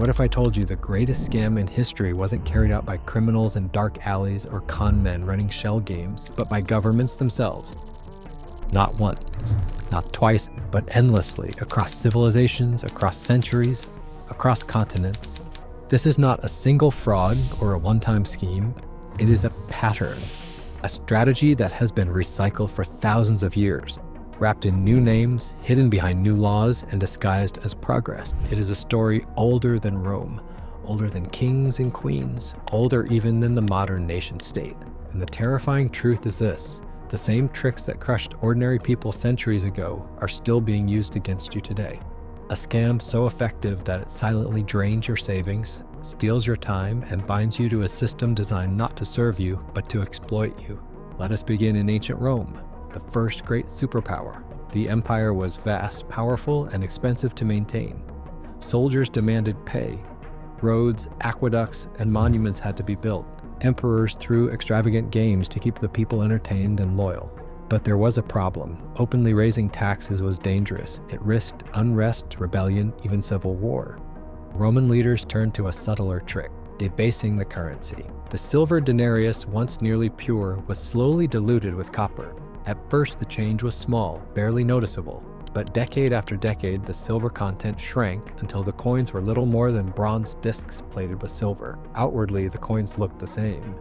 What if I told you the greatest scam in history wasn't carried out by criminals in dark alleys or con men running shell games, but by governments themselves? Not once, not twice, but endlessly, across civilizations, across centuries, across continents. This is not a single fraud or a one-time scheme. It is a pattern, a strategy that has been recycled for thousands of years, wrapped in new names, hidden behind new laws, and disguised as progress. It is a story older than Rome, older than kings and queens, older even than the modern nation state. And the terrifying truth is this: the same tricks that crushed ordinary people centuries ago are still being used against you today. A scam so effective that it silently drains your savings, steals your time, and binds you to a system designed not to serve you, but to exploit you. Let us begin in ancient Rome, the first great superpower. The empire was vast, powerful, and expensive to maintain. Soldiers demanded pay. Roads, aqueducts, and monuments had to be built. Emperors threw extravagant games to keep the people entertained and loyal. But there was a problem. Openly raising taxes was dangerous. It risked unrest, rebellion, even civil war. Roman leaders turned to a subtler trick: debasing the currency. The silver denarius, once nearly pure, was slowly diluted with copper. At first, the change was small, barely noticeable. But decade after decade, the silver content shrank until the coins were little more than bronze discs plated with silver. Outwardly, the coins looked the same,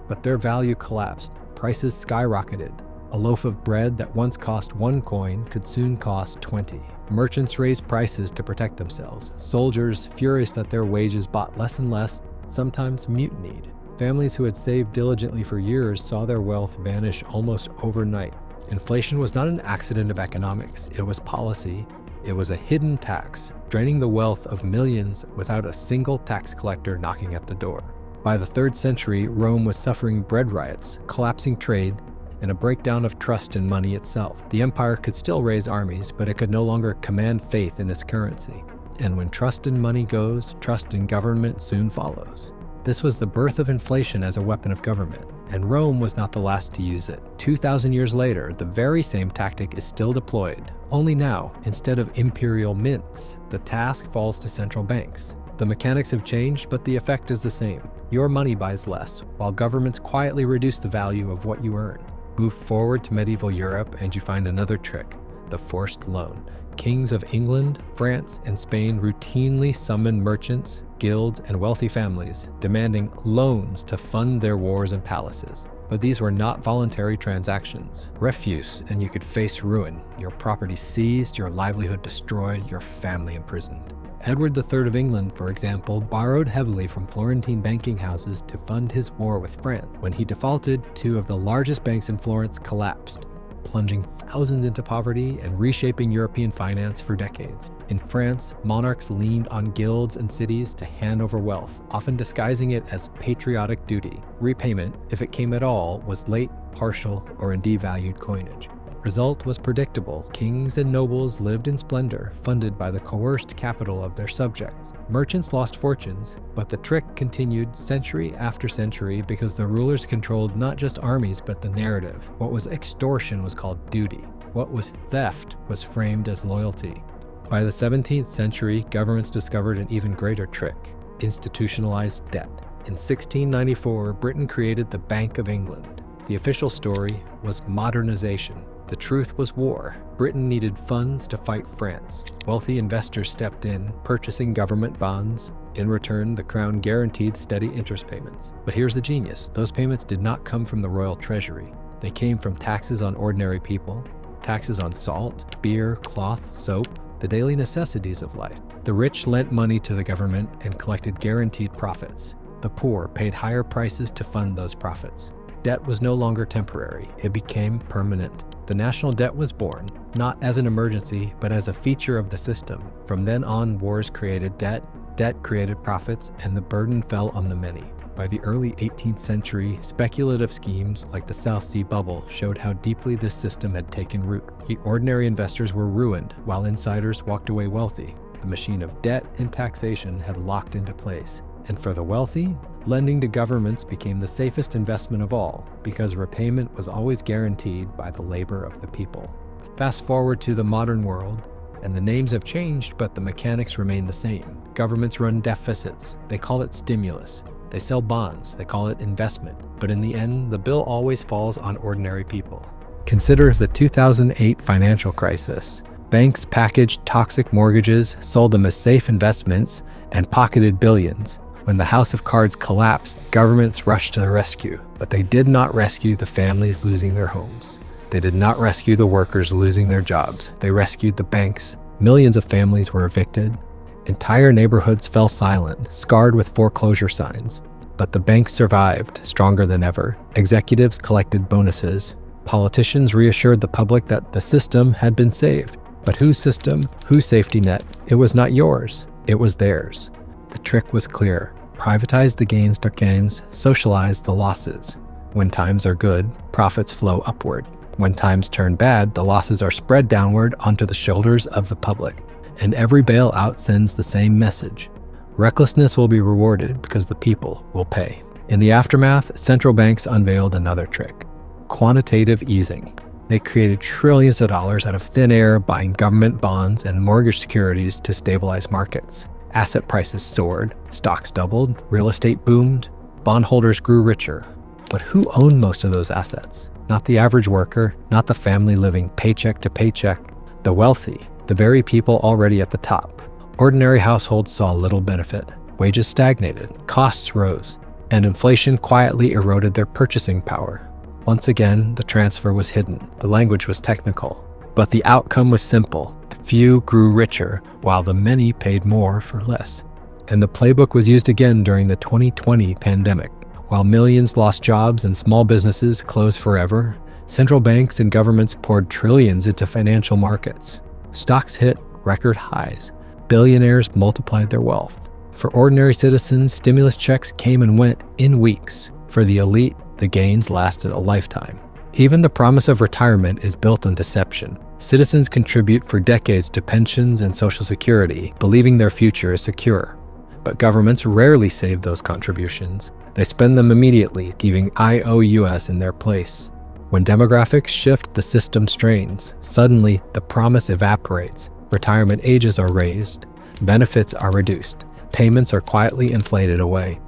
but their value collapsed. Prices skyrocketed. A loaf of bread that once cost 1 coin could soon cost 20. Merchants raised prices to protect themselves. Soldiers, furious that their wages bought less and less, sometimes mutinied. Families who had saved diligently for years saw their wealth vanish almost overnight. Inflation was not an accident of economics. It was policy. It was a hidden tax, draining the wealth of millions without a single tax collector knocking at the door. By the 3rd century, Rome was suffering bread riots, collapsing trade, and a breakdown of trust in money itself. The empire could still raise armies, but it could no longer command faith in its currency. And when trust in money goes, trust in government soon follows. This was the birth of inflation as a weapon of government, and Rome was not the last to use it. 2,000 years later, the very same tactic is still deployed. Only now, instead of imperial mints, the task falls to central banks. The mechanics have changed, but the effect is the same. Your money buys less, while governments quietly reduce the value of what you earn. Move forward to medieval Europe and you find another trick: the forced loan. Kings of England, France, and Spain routinely summoned merchants, guilds, and wealthy families, demanding loans to fund their wars and palaces. But these were not voluntary transactions. Refuse, and you could face ruin, your property seized, your livelihood destroyed, your family imprisoned. Edward III of England, for example, borrowed heavily from Florentine banking houses to fund his war with France. When he defaulted, 2 of the largest banks in Florence collapsed, plunging thousands into poverty and reshaping European finance for decades. In France, monarchs leaned on guilds and cities to hand over wealth, often disguising it as patriotic duty. Repayment, if it came at all, was late, partial, or in devalued coinage. Result was predictable. Kings and nobles lived in splendor, funded by the coerced capital of their subjects. Merchants lost fortunes, but the trick continued century after century because the rulers controlled not just armies but the narrative. What was extortion was called duty. What was theft was framed as loyalty. By the 17th century, governments discovered an even greater trick: institutionalized debt. In 1694, Britain created the Bank of England. The official story was modernization. The truth was war. Britain needed funds to fight France. Wealthy investors stepped in, purchasing government bonds. In return, the crown guaranteed steady interest payments. But here's the genius: those payments did not come from the royal treasury. They came from taxes on ordinary people, taxes on salt, beer, cloth, soap, the daily necessities of life. The rich lent money to the government and collected guaranteed profits. The poor paid higher prices to fund those profits. Debt was no longer temporary. It became permanent. The national debt was born, not as an emergency, but as a feature of the system. From then on, wars created debt, debt created profits, and the burden fell on the many. By the early 18th century, speculative schemes like the South Sea Bubble showed how deeply this system had taken root. The ordinary investors were ruined, while insiders walked away wealthy. The machine of debt and taxation had locked into place. And for the wealthy, lending to governments became the safest investment of all, because repayment was always guaranteed by the labor of the people. Fast forward to the modern world, And the names have changed, but the mechanics remain the same. Governments run deficits. They call it stimulus. They sell bonds. They call it investment. But in the end, the bill always falls on ordinary people. Consider the 2008 financial crisis. Banks packaged toxic mortgages, sold them as safe investments, and pocketed billions. When the house of cards collapsed, governments rushed to the rescue. But they did not rescue the families losing their homes. They did not rescue the workers losing their jobs. They rescued the banks. Millions of families were evicted. Entire neighborhoods fell silent, scarred with foreclosure signs. But the banks survived, stronger than ever. Executives collected bonuses. Politicians reassured the public that the system had been saved. But whose system? Whose safety net? It was not yours. It was theirs. The trick was clear. Privatize the gains, socialize the losses. When times are good, profits flow upward. When times turn bad, the losses are spread downward onto the shoulders of the public. And every bailout sends the same message. Recklessness will be rewarded because the people will pay. In the aftermath, central banks unveiled another trick: quantitative easing. They created trillions of dollars out of thin air, buying government bonds and mortgage securities to stabilize markets. Asset prices soared, stocks doubled, real estate boomed, bondholders grew richer. But who owned most of those assets? Not the average worker, not the family living paycheck to paycheck. The wealthy, the very people already at the top. Ordinary households saw little benefit. Wages stagnated, costs rose, and inflation quietly eroded their purchasing power. Once again, the transfer was hidden. The language was technical. But the outcome was simple. The few grew richer, while the many paid more for less. And the playbook was used again during the 2020 pandemic. While millions lost jobs and small businesses closed forever, central banks and governments poured trillions into financial markets. Stocks hit record highs. Billionaires multiplied their wealth. For ordinary citizens, stimulus checks came and went in weeks. For the elite, the gains lasted a lifetime. Even the promise of retirement is built on deception. Citizens contribute for decades to pensions and Social Security, believing their future is secure. But governments rarely save those contributions. They spend them immediately, leaving IOUs in their place. When demographics shift, the system strains. Suddenly, the promise evaporates. Retirement ages are raised. Benefits are reduced. Payments are quietly inflated away.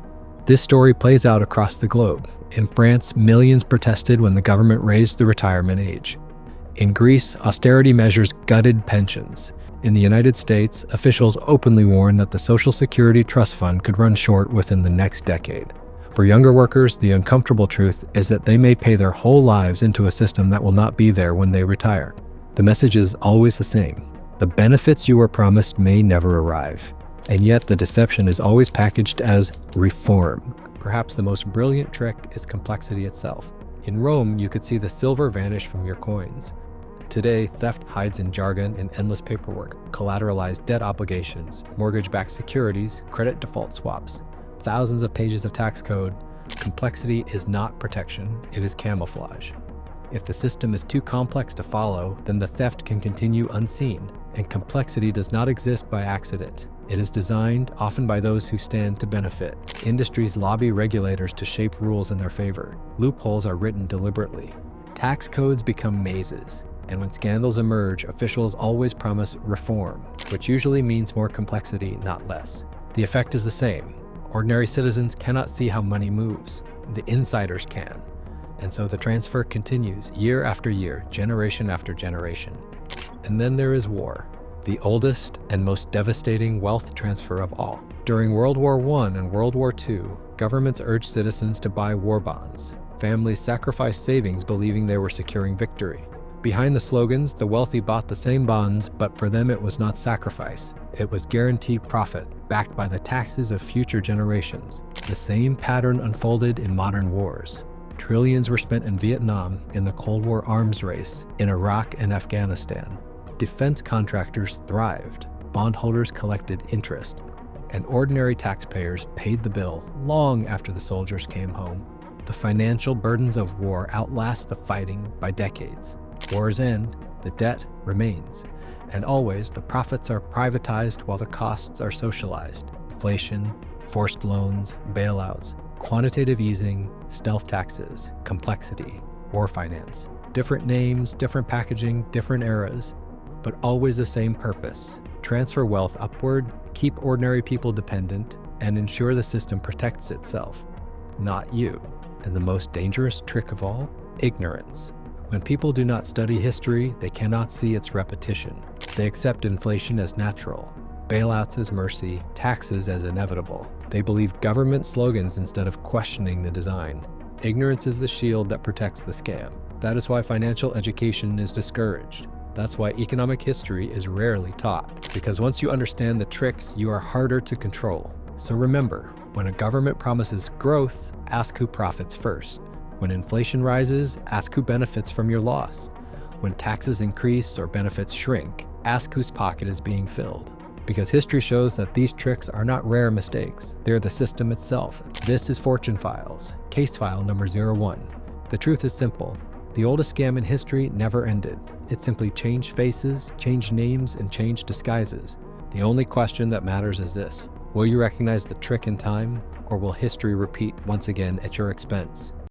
This story plays out across the globe. In France, millions protested when the government raised the retirement age. In Greece, austerity measures gutted pensions. In the United States, officials openly warned that the Social Security Trust Fund could run short within the next decade. For younger workers, the uncomfortable truth is that they may pay their whole lives into a system that will not be there when they retire. The message is always the same. The benefits you were promised may never arrive. And yet the deception is always packaged as reform. Perhaps the most brilliant trick is complexity itself. In Rome, you could see the silver vanish from your coins. Today, theft hides in jargon and endless paperwork, collateralized debt obligations, mortgage-backed securities, credit default swaps, thousands of pages of tax code. Complexity is not protection, it is camouflage. If the system is too complex to follow, then the theft can continue unseen. And complexity does not exist by accident. It is designed, often by those who stand to benefit. Industries lobby regulators to shape rules in their favor. Loopholes are written deliberately. Tax codes become mazes. And when scandals emerge, officials always promise reform, which usually means more complexity, not less. The effect is the same. Ordinary citizens cannot see how money moves. The insiders can. And so the transfer continues year after year, generation after generation. And then there is war, the oldest and most devastating wealth transfer of all. During World War I and World War II, governments urged citizens to buy war bonds. Families sacrificed savings believing they were securing victory. Behind the slogans, the wealthy bought the same bonds, but for them it was not sacrifice. It was guaranteed profit, backed by the taxes of future generations. The same pattern unfolded in modern wars. Trillions were spent in Vietnam, in the Cold War arms race, in Iraq and Afghanistan. Defense contractors thrived. Bondholders collected interest. And ordinary taxpayers paid the bill long after the soldiers came home. The financial burdens of war outlast the fighting by decades. Wars end, the debt remains. And always, the profits are privatized while the costs are socialized. Inflation, forced loans, bailouts, quantitative easing, stealth taxes, complexity, war finance. Different names, different packaging, different eras. but always the same purpose: transfer wealth upward, keep ordinary people dependent, and ensure the system protects itself, not you. And the most dangerous trick of all? Ignorance. When people do not study history, they cannot see its repetition. They accept inflation as natural, bailouts as mercy, taxes as inevitable. They believe government slogans instead of questioning the design. Ignorance is the shield that protects the scam. That is why financial education is discouraged. That's why economic history is rarely taught. Because once you understand the tricks, you are harder to control. So remember, when a government promises growth, ask who profits first. When inflation rises, ask who benefits from your loss. When taxes increase or benefits shrink, ask whose pocket is being filled. Because history shows that these tricks are not rare mistakes. They're the system itself. This is Fortune Files, case file number 01. The truth is simple. The oldest scam in history never ended. It simply changed faces, changed names, and changed disguises. The only question that matters is this: will you recognize the trick in time, or will history repeat once again at your expense?